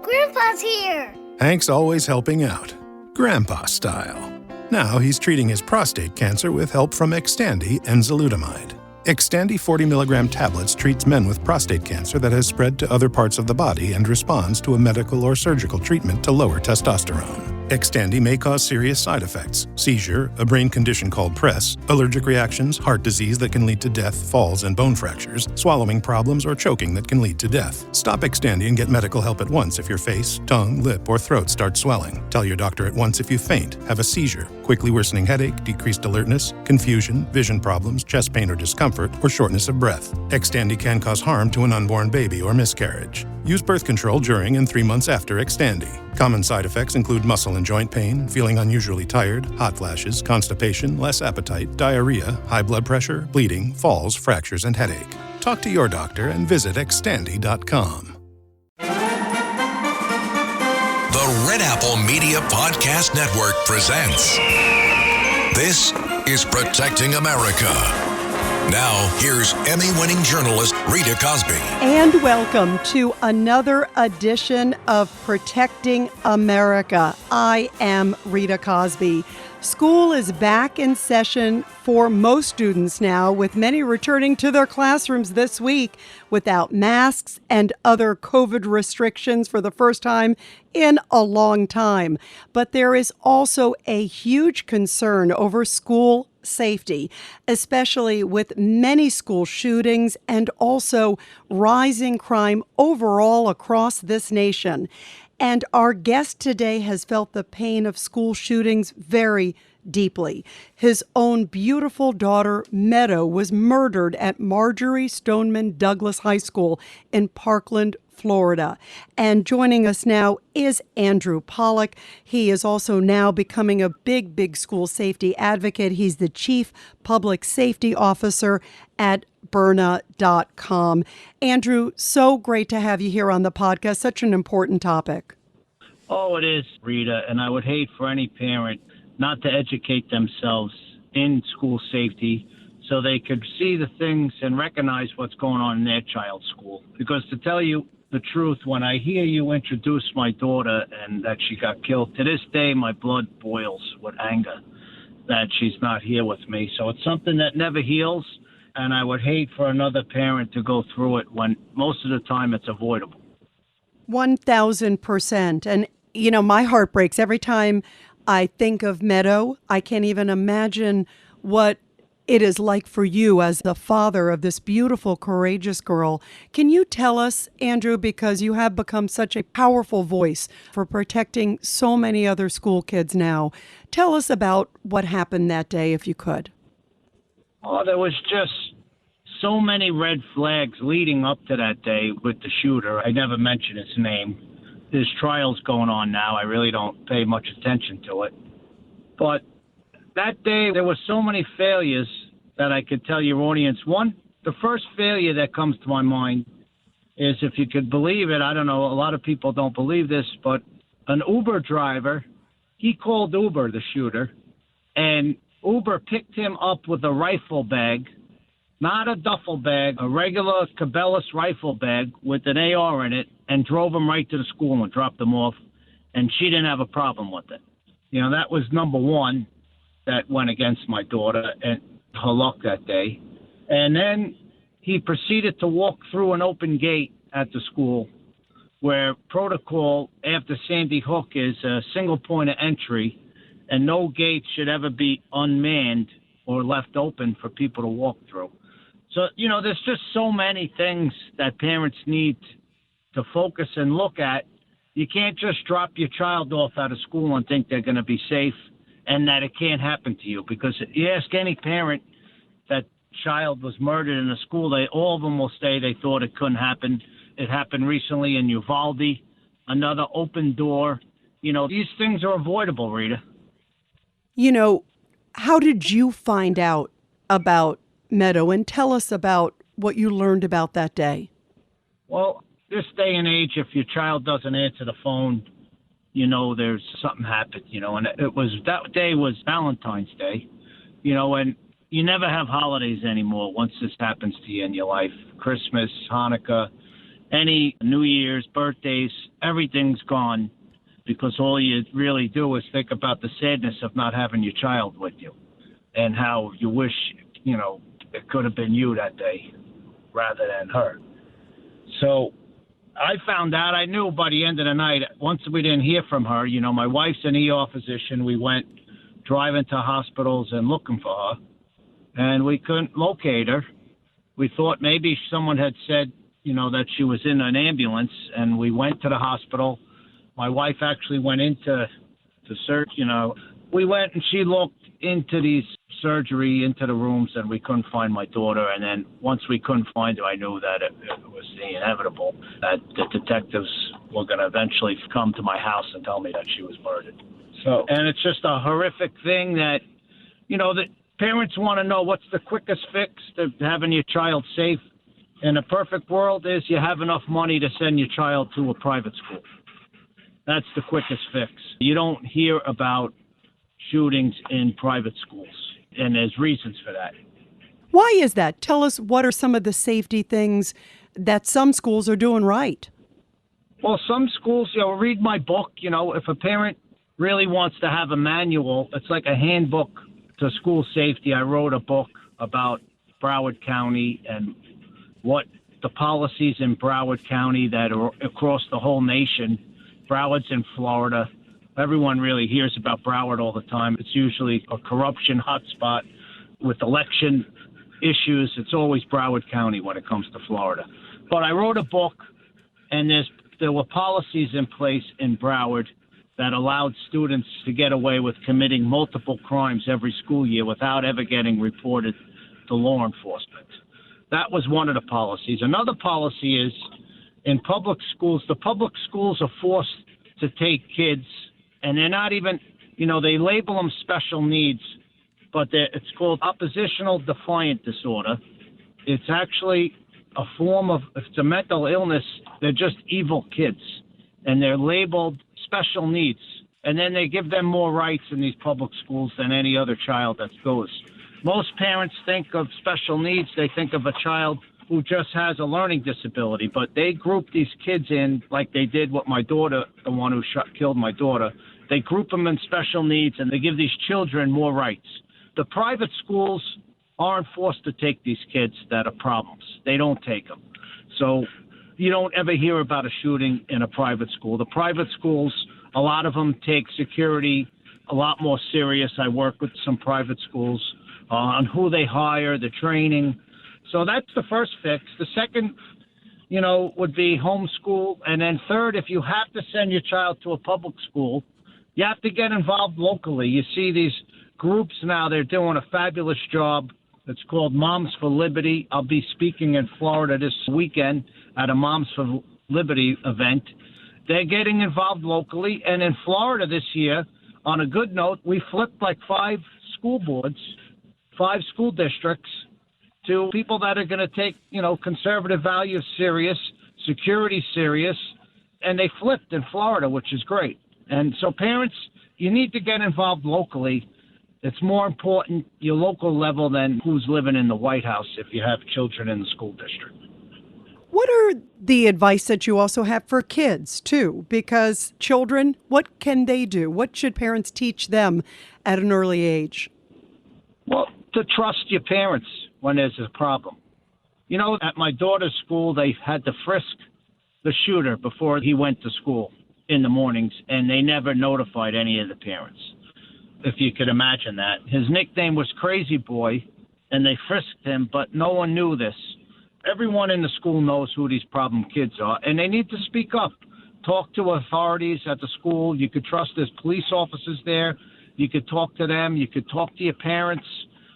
Grandpa's here! Hank's always helping out, Grandpa style. Now he's treating his prostate cancer with help from Xtandi enzalutamide. Xtandi 40 milligram tablets treats men with prostate cancer that has spread to other parts of the body and responds to a medical or surgical treatment to lower testosterone. Xtandi may cause serious side effects: seizure, a brain condition called PRESS, allergic reactions, heart disease that can lead to death, falls and bone fractures, swallowing problems, or choking that can lead to death. Stop Xtandi and get medical help at once if your face, tongue, lip, or throat start swelling. Tell your doctor at once if you faint, have a seizure, quickly worsening headache, decreased alertness, confusion, vision problems, chest pain or discomfort, or shortness of breath. Xtandi can cause harm to an unborn baby or miscarriage. Use birth control during and 3 months after Xtandi. Common side effects include muscle and joint pain, feeling unusually tired, hot flashes, constipation, less appetite, diarrhea, high blood pressure, bleeding, falls, fractures, and headache. Talk to your doctor and visit Xtandi.com. The Red Apple Media Podcast Network presents This is Protecting America. Now, here's Emmy-winning journalist Rita Cosby. And welcome to another edition of Protecting America. I am Rita Cosby. School is back in session for most students now, with many returning to their classrooms this week without masks and other COVID restrictions for the first time in a long time. But there is also a huge concern over school safety, especially with many school shootings and also rising crime overall across this nation. And our guest today has felt the pain of school shootings very deeply. His own beautiful daughter, Meadow, was murdered at Marjorie Stoneman Douglas High School in Parkland, Florida. And joining us now is Andrew Pollack. He is also now becoming a big school safety advocate. He's the Chief Public Safety Officer at Byrna.com. Andrew, so great to have you here on the podcast. Such an important topic. Oh, it is, Rita, and I would hate for any parent not to educate themselves in school safety so they could see the things and recognize what's going on in their child's school. Because to tell you the truth, when I hear you introduce my daughter and that she got killed, to this day my blood boils with anger that she's not here with me. So it's something that never heals, and I would hate for another parent to go through it when most of the time it's avoidable. 1,000%. And, you know, my heart breaks every time I think of Meadow. I can't even imagine what it is like for you as the father of this beautiful, courageous girl. Can you tell us, Andrew, because you have become such a powerful voice for protecting so many other school kids now, tell us about what happened that day, if you could. Oh, there was just so many red flags leading up to that day with the shooter. I never mentioned his name. There's trials going on now. I really don't pay much attention to it. But that day, there were so many failures that I could tell your audience. One, the first failure that comes to my mind is, if you could believe it, I don't know, a lot of people don't believe this, but an Uber driver, he called Uber, the shooter, and Uber picked him up with a rifle bag, not a duffel bag, a regular Cabela's rifle bag with an AR in it, and drove him right to the school and dropped him off, and she didn't have a problem with it. You know, that was number one that went against my daughter and her luck that day. And then he proceeded to walk through an open gate at the school, where protocol after Sandy Hook is a single point of entry, and no gate should ever be unmanned or left open for people to walk through. So, you know, there's just so many things that parents need to focus and look at. You can't just drop your child off out of school and think they're going to be safe and that it can't happen to you. Because you ask any parent that child was murdered in a school, all of them will say they thought it couldn't happen. It happened recently in Uvalde, another open door. You know, these things are avoidable, Rita. You know, how did you find out about Meadow? And tell us about what you learned about that day. Well, this day and age, if your child doesn't answer the phone, you know there's something happened, you know. And that day was Valentine's Day, you know, and you never have holidays anymore once this happens to you in your life. Christmas, Hanukkah, Any New Year's, birthdays, everything's gone because all you really do is think about the sadness of not having your child with you and how you wish, it could have been you that day rather than her. So I found out, I knew by the end of the night, once we didn't hear from her, my wife's an ER physician. We went driving to hospitals and looking for her, and we couldn't locate her. We thought maybe someone had said, that she was in an ambulance, and we went to the hospital. My wife actually went into search, We went and she looked into into the rooms, and we couldn't find my daughter. And then once we couldn't find her, I knew that it was the inevitable, that the detectives were going to eventually come to my house and tell me that she was murdered. So, and it's just a horrific thing that, that parents want to know what's the quickest fix to having your child safe. In a perfect world is you have enough money to send your child to a private school. That's the quickest fix. You don't hear about shootings in private schools, and there's reasons for that. Why is that? Tell us, what are some of the safety things that some schools are doing right? Well, some schools, read my book. If a parent really wants to have a manual, it's like a handbook to school safety. I wrote a book about Broward County and what the policies in Broward County that are across the whole nation. Broward's in Florida. Everyone really hears about Broward all the time. It's usually a corruption hotspot with election issues. It's always Broward County when it comes to Florida. But I wrote a book, and there were policies in place in Broward that allowed students to get away with committing multiple crimes every school year without ever getting reported to law enforcement. That was one of the policies. Another policy is in public schools, the public schools are forced to take kids, and they're not even, they label them special needs, but it's called oppositional defiant disorder. It's actually a form of, if it's a mental illness, they're just evil kids, and they're labeled special needs. And then they give them more rights in these public schools than any other child that goes. Most parents think of special needs, they think of a child who just has a learning disability, but they group these kids in like they did with my daughter, the one who killed my daughter. They group them in special needs, and they give these children more rights. The private schools aren't forced to take these kids that are problems. They don't take them. So you don't ever hear about a shooting in a private school. The private schools, a lot of them take security a lot more serious. I work with some private schools on who they hire, the training. So that's the first fix. The second, would be homeschool. And then third, if you have to send your child to a public school, you have to get involved locally. You see these groups now, they're doing a fabulous job. It's called Moms for Liberty. I'll be speaking in Florida this weekend at a Moms for Liberty event. They're getting involved locally. And in Florida this year, on a good note, we flipped like 5 school boards, 5 school districts to people that are going to take, conservative values serious, security serious, and they flipped in Florida, which is great. And so parents, you need to get involved locally. It's more important your local level than who's living in the White House if you have children in the school district. What are the advice that you also have for kids, too? Because children, what can they do? What should parents teach them at an early age? Well, to trust your parents when there's a problem. At my daughter's school, they had to frisk the shooter before he went to school in the mornings, and they never notified any of the parents, if you could imagine that. His nickname was Crazy Boy, and they frisked him, but no one knew this. Everyone in the school knows who these problem kids are, and they need to speak up. Talk to authorities at the school. You could trust there's police officers there. You could talk to them. You could talk to your parents.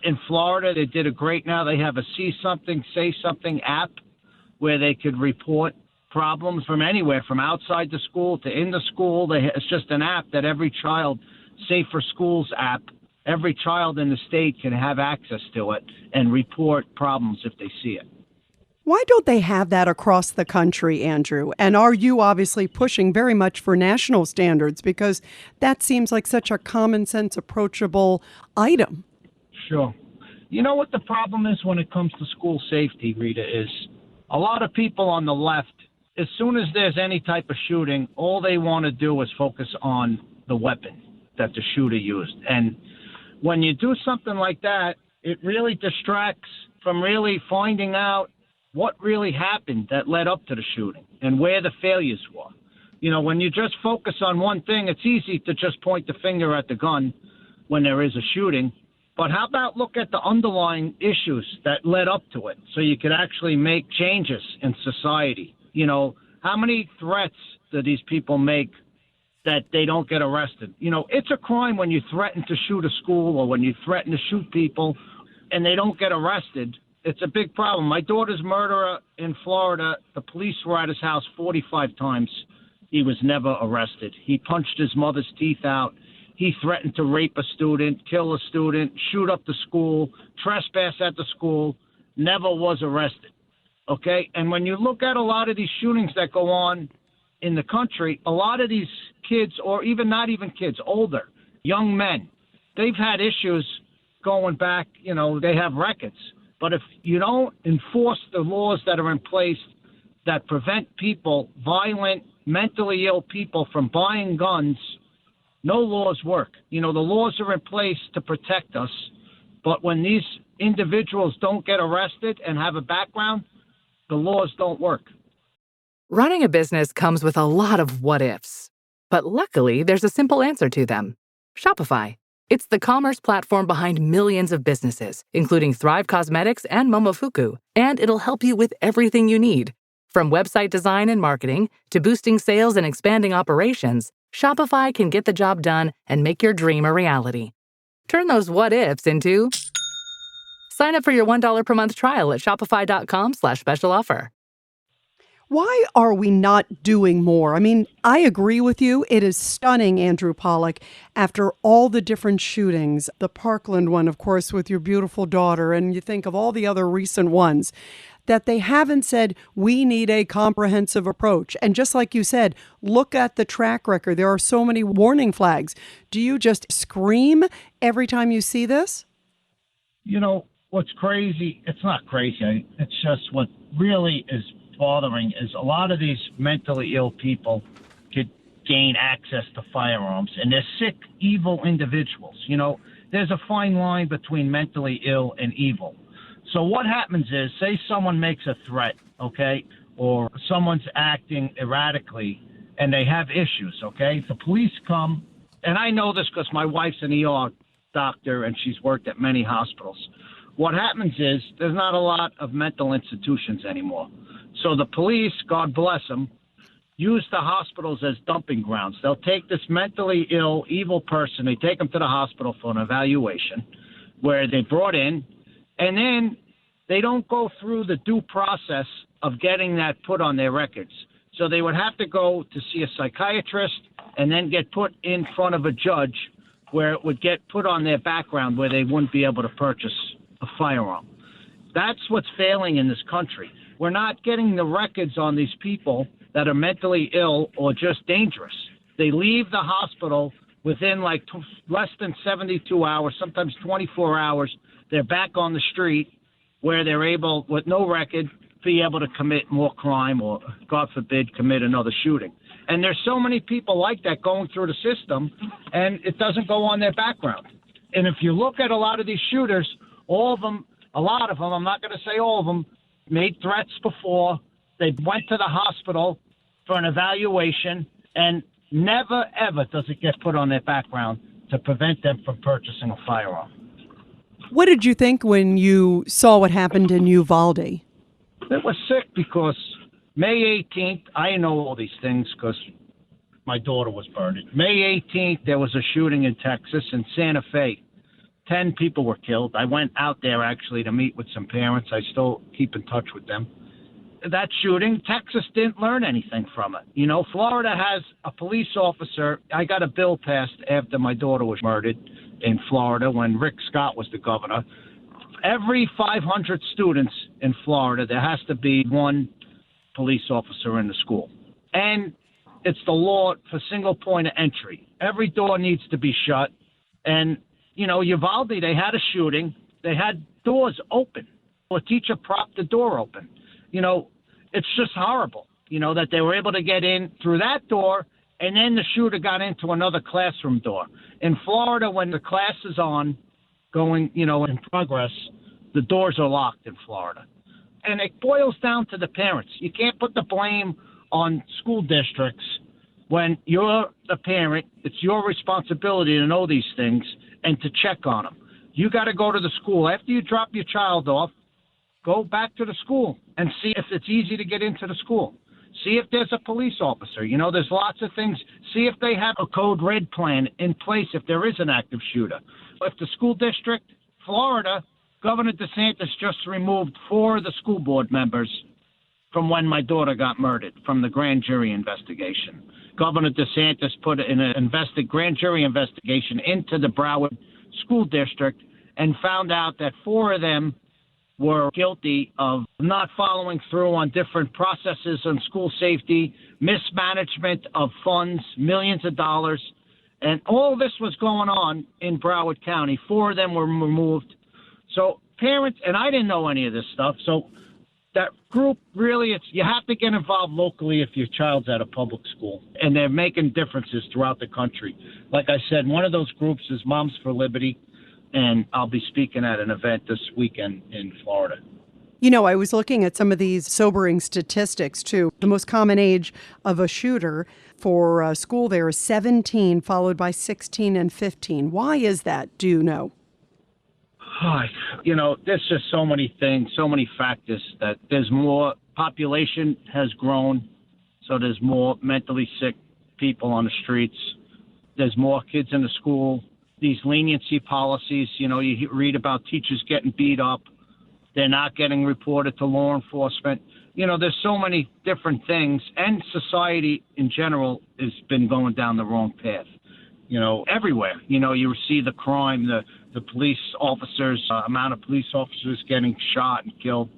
In Florida, they did a great now. They have a See Something, Say Something app where they could report problems from anywhere, from outside the school to in the school. It's just an app that every child, Safer Schools app, every child in the state can have access to it and report problems if they see it. Why don't they have that across the country, Andrew? And are you obviously pushing very much for national standards? Because that seems like such a common sense, approachable item. Sure. You know what the problem is when it comes to school safety, Rita, is a lot of people on the left as soon as there's any type of shooting, all they want to do is focus on the weapon that the shooter used. And when you do something like that, it really distracts from really finding out what really happened that led up to the shooting and where the failures were. You know, when you just focus on one thing, it's easy to just point the finger at the gun when there is a shooting. But how about look at the underlying issues that led up to it so you could actually make changes in society? You know, how many threats do these people make that they don't get arrested? You know, it's a crime when you threaten to shoot a school or when you threaten to shoot people and they don't get arrested. It's a big problem. My daughter's murderer in Florida, the police were at his house 45 times. He was never arrested. He punched his mother's teeth out. He threatened to rape a student, kill a student, shoot up the school, trespass at the school, never was arrested. Okay? And when you look at a lot of these shootings that go on in the country, a lot of these kids, or even not even kids, older, young men, they've had issues going back, you know, they have records. But if you don't enforce the laws that are in place that prevent people, violent, mentally ill people from buying guns, no laws work. You know, the laws are in place to protect us, but when these individuals don't get arrested and have a background, the laws don't work. Running a business comes with a lot of what-ifs, but luckily there's a simple answer to them. Shopify. It's the commerce platform behind millions of businesses, including Thrive Cosmetics and Momofuku, and it'll help you with everything you need. From website design and marketing to boosting sales and expanding operations, Shopify can get the job done and make your dream a reality. Turn those what-ifs into... Sign up for your $1 per month trial at shopify.com/special offer. Why are we not doing more? I mean, I agree with you. It is stunning, Andrew Pollack, after all the different shootings, the Parkland one, of course, with your beautiful daughter, and you think of all the other recent ones, that they haven't said, we need a comprehensive approach. And just like you said, look at the track record. There are so many warning flags. Do you just scream every time you see this? You know, what's crazy, it's not crazy, it's just what really is bothering is a lot of these mentally ill people could gain access to firearms, and they're sick, evil individuals. You know, there's a fine line between mentally ill and evil. So what happens is, say someone makes a threat, okay, or someone's acting erratically, and they have issues, okay? The police come, and I know this because my wife's an ER doctor, and she's worked at many hospitals. What happens is there's not a lot of mental institutions anymore. So the police, God bless them, use the hospitals as dumping grounds. They'll take this mentally ill, evil person, they take them to the hospital for an evaluation where they brought in, and then they don't go through the due process of getting that put on their records. So they would have to go to see a psychiatrist and then get put in front of a judge where it would get put on their background where they wouldn't be able to purchase a firearm. That's what's failing in this country. We're not getting the records on these people that are mentally ill or just dangerous. They leave the hospital within like less than 72 hours, sometimes 24 hours. They're back on the street where they're able, with no record, be able to commit more crime or, God forbid, commit another shooting. And there's so many people like that going through the system, and it doesn't go on their background. And if you look at a lot of these shooters, all of them, a lot of them, I'm not going to say all of them, made threats before. They went to the hospital for an evaluation, and never, ever does it get put on their background to prevent them from purchasing a firearm. What did you think when you saw what happened in Uvalde? It was sick because May 18th, I know all these things because my daughter was murdered. May 18th, there was a shooting in Texas in Santa Fe. 10 people were killed. I went out there actually to meet with some parents. I still keep in touch with them. That shooting, Texas didn't learn anything from it. You know, Florida has a police officer. I got a bill passed after my daughter was murdered in Florida when Rick Scott was the governor. Every 500 students in Florida, there has to be one police officer in the school. And it's the law for single point of entry. Every door needs to be shut. And you know, Uvalde, they had a shooting. They had doors open. A teacher propped the door open. You know, it's just horrible. that they were able to get in through that door, and then the shooter got into another classroom door. In Florida, when the class is on, going, in progress, the doors are locked in Florida. And it boils down to the parents. You can't put the blame on school districts when you're the parent. It's your responsibility to know these things and to check on them. You got to go to the school. After you drop your child off, go back to the school and see if it's easy to get into the school. See if there's a police officer. There's lots of things. See if they have a code red plan in place if there is an active shooter. If the school district, Florida, Governor DeSantis just removed 4 of the school board members from when my daughter got murdered from the grand jury investigation. Governor DeSantis put an grand jury investigation into the Broward School District and found out that 4 of them were guilty of not following through on different processes on school safety, mismanagement of funds, millions of dollars. And all this was going on in Broward County. 4 of them were removed. So parents, and I didn't know any of this stuff, so that group really, you have to get involved locally if your child's at a public school. And they're making differences throughout the country. Like I said, one of those groups is Moms for Liberty, and I'll be speaking at an event this weekend in Florida. I was looking at some of these sobering statistics, too. The most common age of a shooter for school there is 17, followed by 16 and 15. Why is that? Do you know? There's just so many things, so many factors that there's more population has grown. So there's more mentally sick people on the streets. There's more kids in the school. These leniency policies, you read about teachers getting beat up. They're not getting reported to law enforcement. There's so many different things. And society in general has been going down the wrong path, everywhere. You see the crime, the police officers, amount of police officers getting shot and killed.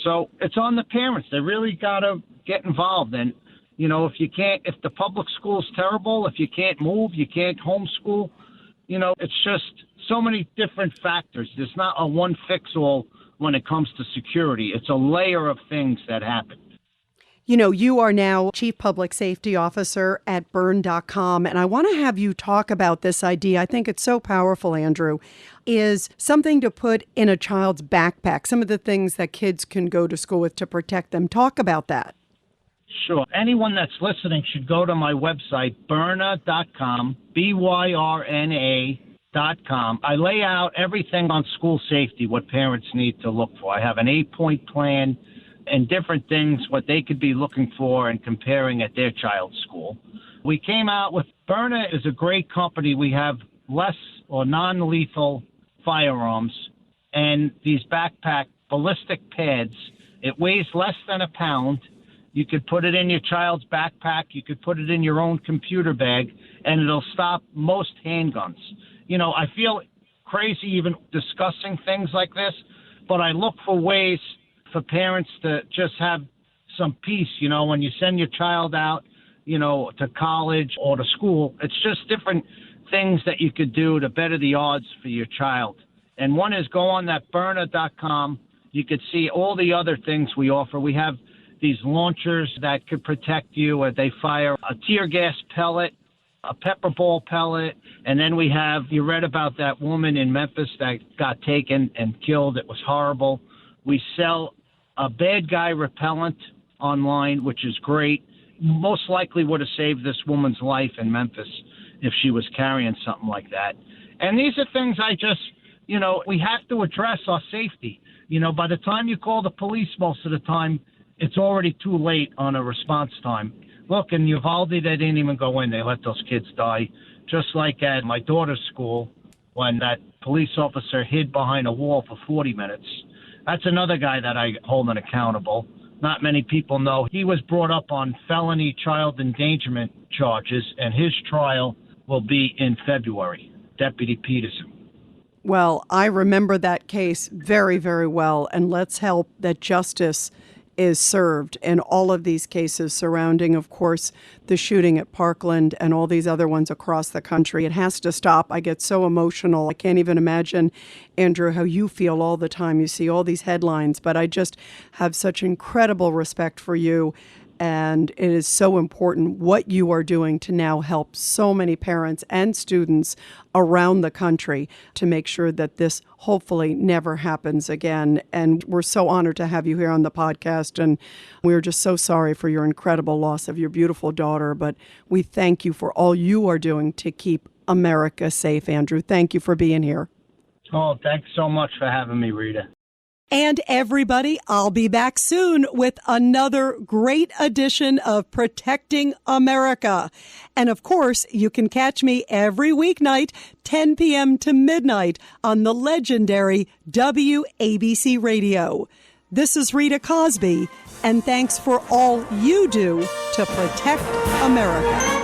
So it's on the parents. They really got to get involved. And, if the public school's terrible, if you can't move, you can't homeschool, it's just so many different factors. There's not a one fix-all when it comes to security. It's a layer of things that happen. You are now Chief Public Safety Officer at Burn.com, and I want to have you talk about this idea. I think it's so powerful, Andrew, is something to put in a child's backpack, some of the things that kids can go to school with to protect them. Talk about that. Sure. Anyone that's listening should go to my website, Byrna.com, Byrna.com. I lay out everything on school safety, what parents need to look for. I have an 8-point plan and different things, what they could be looking for and comparing at their child's school. We came out with Byrna is a great company. We have less or non-lethal firearms and these backpack ballistic pads. It weighs less than a pound. You could put it in your child's backpack. You could put it in your own computer bag, and it'll stop most handguns. I feel crazy even discussing things like this, but I look for ways for parents to just have some peace, when you send your child out, to college or to school. It's just different things that you could do to better the odds for your child. And one is go on that Byrna.com. You could see all the other things we offer. We have these launchers that could protect you, where they fire a tear gas pellet, a pepper ball pellet, and then you read about that woman in Memphis that got taken and killed. It was horrible. We sell a bad guy repellent online, which is great. Most likely would have saved this woman's life in Memphis if she was carrying something like that. And these are things I just, we have to address our safety. By the time you call the police most of the time, it's already too late on a response time. Look, in Uvalde, they didn't even go in. They let those kids die. Just like at my daughter's school, when that police officer hid behind a wall for 40 minutes. That's another guy that I hold accountable. Not many people know. He was brought up on felony child endangerment charges, and his trial will be in February. Deputy Peterson. Well, I remember that case very, very well, and let's help that justice is served in all of these cases surrounding, of course, the shooting at Parkland and all these other ones across the country. It has to stop. I get so emotional. I can't even imagine, Andrew, how you feel all the time. You see all these headlines, but I just have such incredible respect for you And it is so important what you are doing to now help so many parents and students around the country to make sure that this hopefully never happens again. And we're so honored to have you here on the podcast. And we're just so sorry for your incredible loss of your beautiful daughter. But we thank you for all you are doing to keep America safe, Andrew. Thank you for being here. Oh, thanks so much for having me, Rita. And everybody, I'll be back soon with another great edition of Protecting America. And of course, you can catch me every weeknight, 10 p.m. to midnight on the legendary WABC Radio. This is Rita Cosby, and thanks for all you do to protect America.